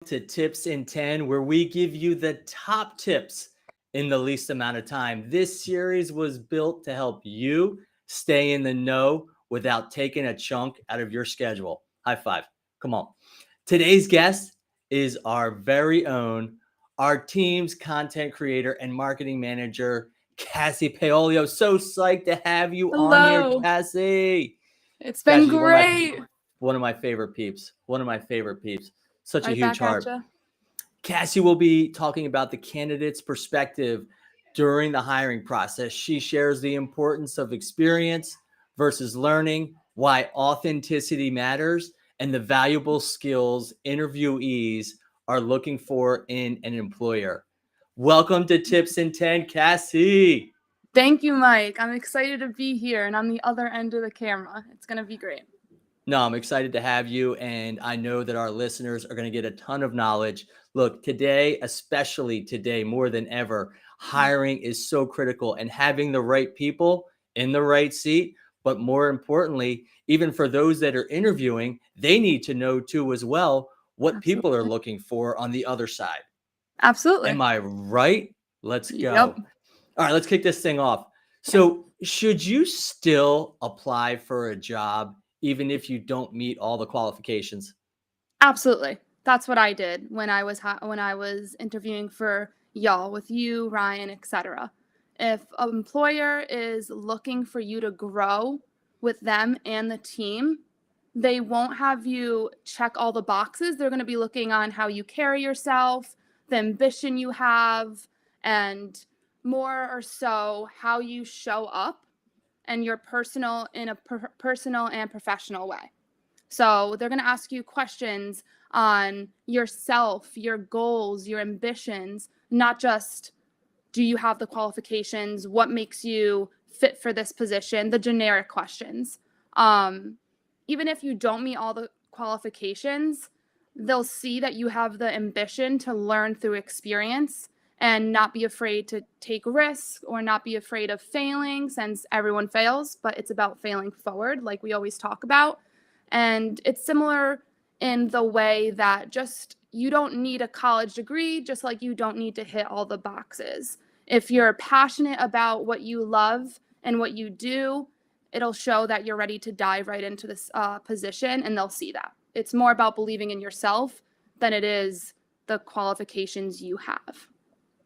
to Tips in 10, where we give you the top tips in the least amount of time. This series was built to help you stay in the know without taking a chunk out of your schedule. High five. Come on. Today's guest is our very own, our team's content creator and marketing manager, Cassie Paolillo. So psyched to have you on here, Hello. Cassie. It's been Cassie, great. one of my favorite peeps. One of my favorite peeps. Such a Right huge back at heart. you. Cassie will be talking about the candidate's perspective during the hiring process. She shares the importance of experience versus learning, why authenticity matters, and the valuable skills interviewees are looking for in an employer. Welcome to Tips in 10, Cassie. Thank you, Mike. I'm excited to be here and on the other end of the camera. It's going to be great. No, I'm excited to have you, and I know that our listeners are going to get a ton of knowledge. Look, today, especially today, more than ever, hiring is so critical, and having the right people in the right seat. But more importantly, even for those that are interviewing, they need to know too as well what people are Absolutely. looking for on the other side. Absolutely. Am I right? Let's Yep. go. All right, let's kick this thing off. Yeah. So, should you still apply for a job even if you don't meet all the qualifications? Absolutely. That's what I did when I was interviewing for y'all with you, Ryan, etc. If an employer is looking for you to grow with them and the team, they won't have you check all the boxes. They're going to be looking on how you carry yourself, the ambition you have, and more or so how you show up and your personal in a personal and professional way. So they're going to ask you questions on yourself, your goals, your ambitions, not just do you have the qualifications, what makes you fit for this position, the generic questions. Even if you don't meet all the qualifications, they'll see that you have the ambition to learn through experience and not be afraid to take risks or not be afraid of failing, since everyone fails, but it's about failing forward, like we always talk about. And it's similar in the way that just you don't need a college degree, just like you don't need to hit all the boxes. If you're passionate about what you love and what you do, it'll show that you're ready to dive right into this position, and they'll see that. It's more about believing in yourself than it is the qualifications you have.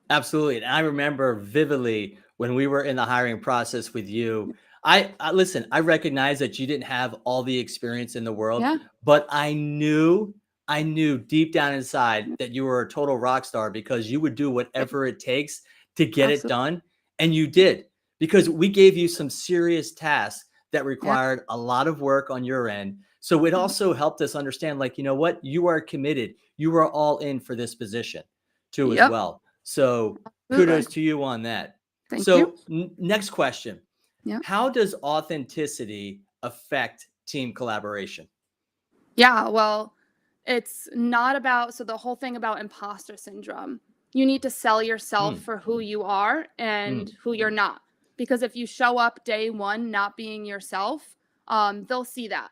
Absolutely. And I remember vividly when we were in the hiring process with you. I listen, I recognize that you didn't have all the experience in the world, Yeah. but I knew deep down inside that you were a total rock star because you would do whatever it takes to get it Absolutely. done. And you did, because we gave you some serious tasks that Yeah. required a lot of work on your end. So it also helped us understand, like, you know what, you are committed. You are all in for this position too, as Yep. well. So kudos Absolutely. to you on that. Thank you. So next question. Yeah. How does authenticity affect team collaboration? Yeah, well, it's not about, so the whole thing about imposter syndrome, you need to sell yourself Mm, for who you are mm, and who you're not. Because if you show up day one not being yourself, they'll see that.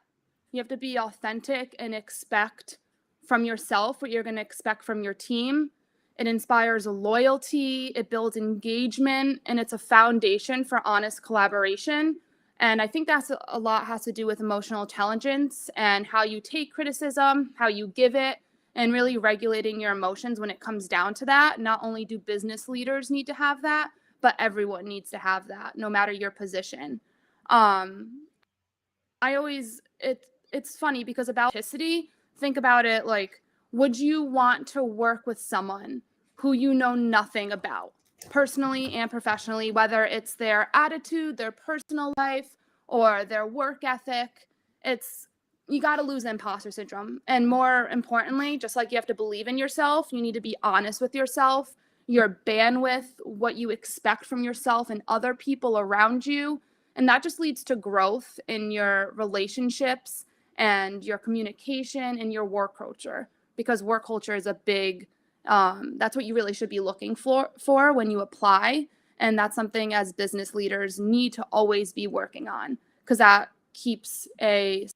You have to be authentic and expect from yourself what you're going to expect from your team. It inspires loyalty, it builds engagement, and it's a foundation for honest collaboration. And I think that's a lot has to do with emotional intelligence and how you take criticism, how you give it, and really regulating your emotions when it comes down to that. Not only do business leaders need to have that, but everyone needs to have that, no matter your position. Um, I always it's funny because about authenticity, think about it like, would you want to work with someone who you know nothing about, personally and professionally, whether it's their attitude, their personal life, or their work ethic? It's you got to lose imposter syndrome. And more importantly, just like you have to believe in yourself, you need to be honest with yourself, your bandwidth, what you expect from yourself and other people around you, and that just leads to growth in your relationships and your communication and your work culture, because work culture is a big, that's what you really should be looking for when you apply. And that's something as business leaders need to always be working on, because that keeps a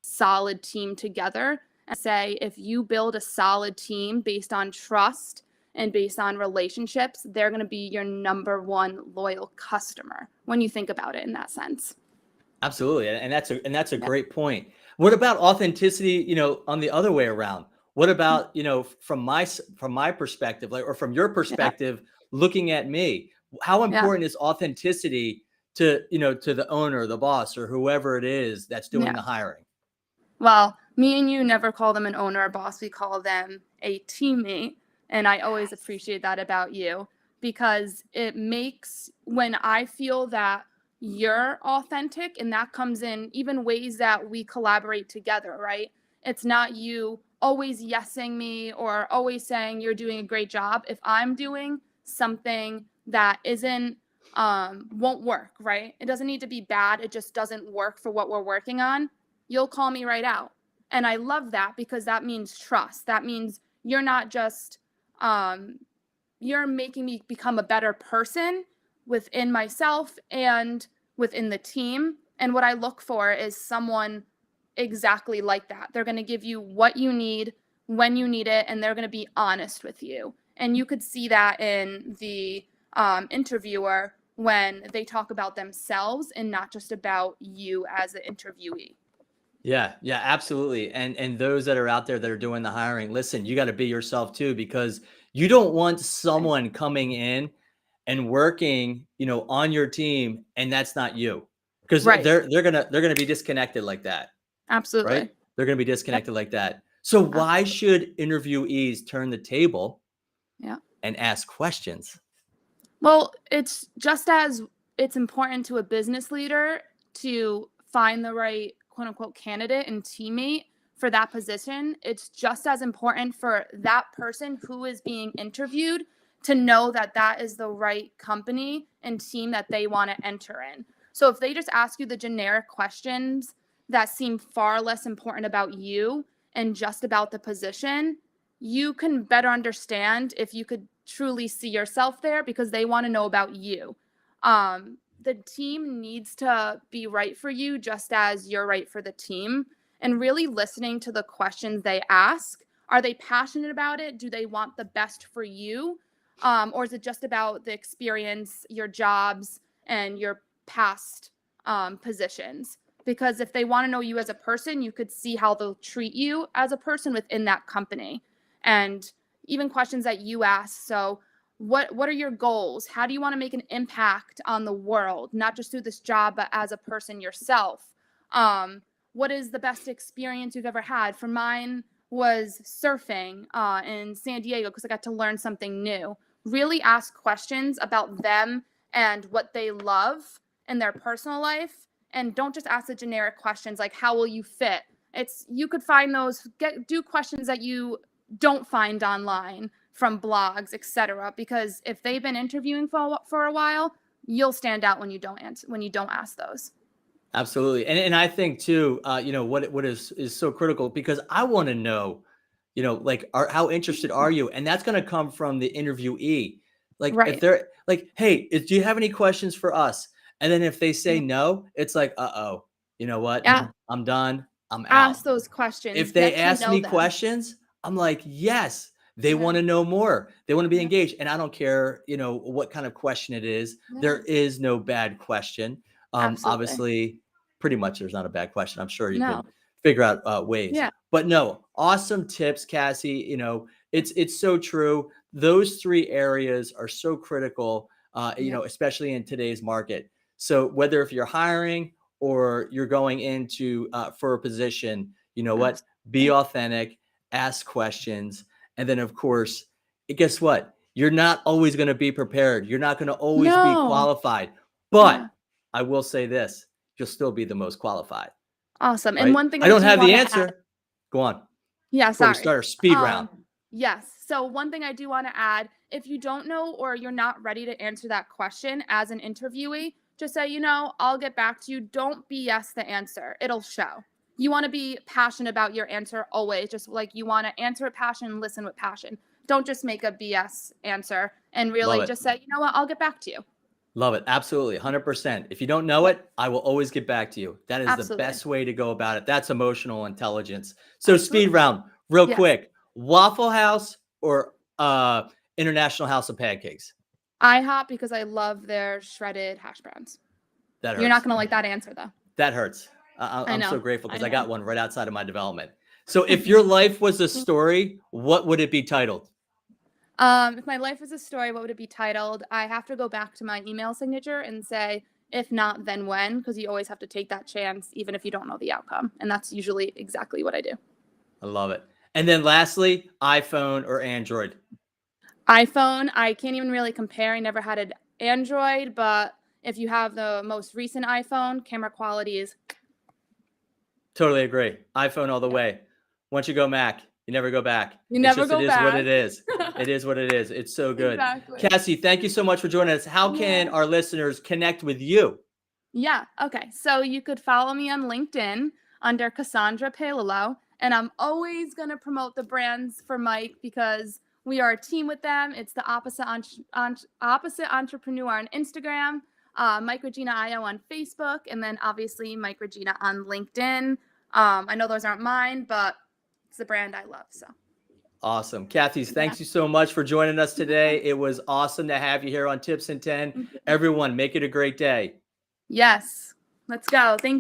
solid team together and say if you build a solid team based on trust and based on relationships, they're going to be your number one loyal customer when you think about it in that sense. Absolutely. And that's a Yeah. great point. What about authenticity, on the other way around? What about, from my perspective, like, or from your Yeah. perspective, looking at me, how Yeah. important is authenticity to the owner, the boss, or whoever it is that's doing Yeah. the hiring? Well, me and you never call them an owner or boss. We call them a teammate. And I always appreciate that about you because it makes when I feel that you're authentic, and that comes in even ways that we collaborate together, right? It's not you always yesing me or always saying you're doing a great job. If I'm doing something that isn't, won't work, right? It doesn't need to be bad. It just doesn't work for what we're working on. You'll call me right out. And I love that because that means trust. That means you're not just, you're making me become a better person within myself and within the team. And what I look for is someone exactly like that. They're going to give you what you need when you need it, and they're going to be honest with you. And you could see that in the interviewer when they talk about themselves and not just about you as an interviewee. Yeah, yeah, absolutely. And those that are out there that are doing the hiring, listen, you got to be yourself too, because you don't want Right. someone coming in and working, on your team, and that's not you. Because Right. they're gonna be disconnected like that, right? Absolutely. They're gonna be Yep. disconnected like that. So why Absolutely. should interviewees turn the table Yeah. and ask questions? Well, it's just as it's important to a business leader to find the right quote unquote candidate and teammate for that position. It's just as important for that person who is being interviewed to know that that is the right company and team that they want to enter in. So if they just ask you the generic questions that seem far less important about you and just about the position, you can better understand if you could truly see yourself there because they want to know about you. The team needs to be right for you just as you're right for the team, and really listening to the questions they ask. Are they passionate about it? Do they want the best for you? Or is it just about the experience, your jobs, and your past positions? Because if they want to know you as a person, you could see how they'll treat you as a person within that company. And even questions that you ask. So, what are your goals? How do you want to make an impact on the world, not just through this job, but as a person yourself? What is the best experience you've ever had? For mine was surfing in San Diego because I got to learn something new. Really ask questions about them and what they love in their personal life, and don't just ask the generic questions like how will you fit. It's you could find those do questions that you don't find online from blogs, etc. Because if they've been interviewing for a while, you'll stand out when you don't answer when you don't ask those. Absolutely. And I think too, what is so critical, because I want to know, like, how interested are you? And that's going to come from the interviewee. Like, if Right. they're like, hey, do you have any questions for us? And then if they say Yeah. no, it's like, uh-oh, you know what? Yeah. I'm done. I'm out. Ask those questions. If they Get to ask know me them. questions, I'm like, yes, they want Yeah. to know more. They want to be Yeah. engaged. And I don't care, what kind of question it is. Yeah. There is no bad question. Absolutely. Obviously, pretty much there's not a bad question. I'm sure you No. could figure out ways. Yeah. But no, awesome tips, Cassie. It's so true. Those three areas are so critical, Yeah. especially in today's market. So whether if you're hiring or you're going into for a position, you know what? Be Absolutely. authentic, ask questions, and then of course, guess what? You're not always going to be prepared. You're not going to always be No. qualified. But Yeah. I will say this, you'll still be the most qualified, Awesome. And right? one thing I I don't do have want the to add. answer. Go on Yeah, before we sorry. start our speed round. Yes. So one thing I do want to add, if you don't know or you're not ready to answer that question as an interviewee, just say, I'll get back to you. Don't BS the answer. It'll show. You want to be passionate about your answer always, just like you want to answer with passion, listen with passion. Don't just make a BS answer and Love really it. just say, I'll get back to you. Love it. Absolutely. 100%. If you don't know it, I will always get back to you. That is the Absolutely. best way to go about it. That's emotional intelligence. So Absolutely. speed round, real Yes. quick. Waffle House or International House of Pancakes? IHOP, because I love their shredded hash browns. That hurts. You're not going to like that answer, though. That hurts. I I'm so know. grateful because I I got know. one right outside of my development. So if your life was a story, what would it be titled? If my life was a story, what would it be titled? I have to go back to my email signature and say, if not, then when, because you always have to take that chance, even if you don't know the outcome. And that's usually exactly what I do. I love it. And then lastly, iPhone or Android? iPhone, I can't even really compare. I never had an Android, but if you have the most recent iPhone, camera quality is. Totally agree. iPhone all the way. Once you go Mac, you never go back. You never go It is back. what it is. It is what it is. It's so good. Exactly. Cassie, thank you so much for joining us. How can our listeners connect with you? Yeah. Okay. So you could follow me on LinkedIn under Cassandra Paolillo. And I'm always going to promote the brands for Mike because we are a team with them. It's the opposite entrepreneur on Instagram, Mike Regina IO on Facebook, and then obviously Mike Regina on LinkedIn. I know those aren't mine, but it's the brand I love. So awesome. Kathy, thanks you so much for joining us today. It was awesome to have you here on Tips in 10. Everyone, make it a great day. Yes. Let's go. Thank you.